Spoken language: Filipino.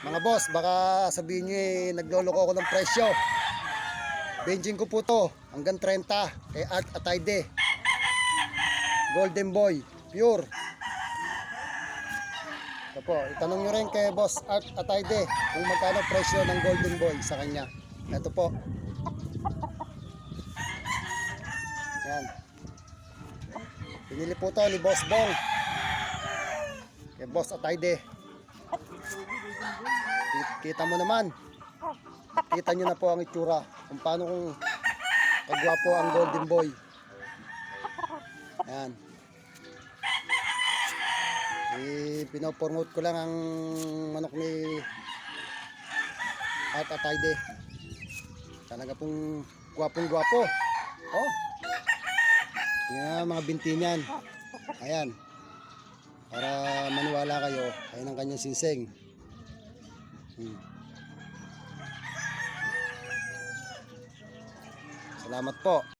Mga boss, baka sabihin nyo nagloloko ako ng presyo. Benching ko po to hanggang 30 kay Art Atayde. Golden Boy, pure. Ito po, itanong nyo rin kay Boss Art Atayde kung magkano presyo ng Golden Boy sa kanya. Ito po. Yan. Pinili po to ni Boss Bong kay Boss Atayde. Kita mo naman. Kita nyo na po ang itsura kung paano kung kagwapo ang Golden Boy. Ayan. Pinopromote ko lang ang manok ni Art Atayde. Talaga pong gwapong gwapo. Oh. Yan mga binti niyan. Ayan. Para maniwala kayo, ayun ang kanyang singsing. Salamat po.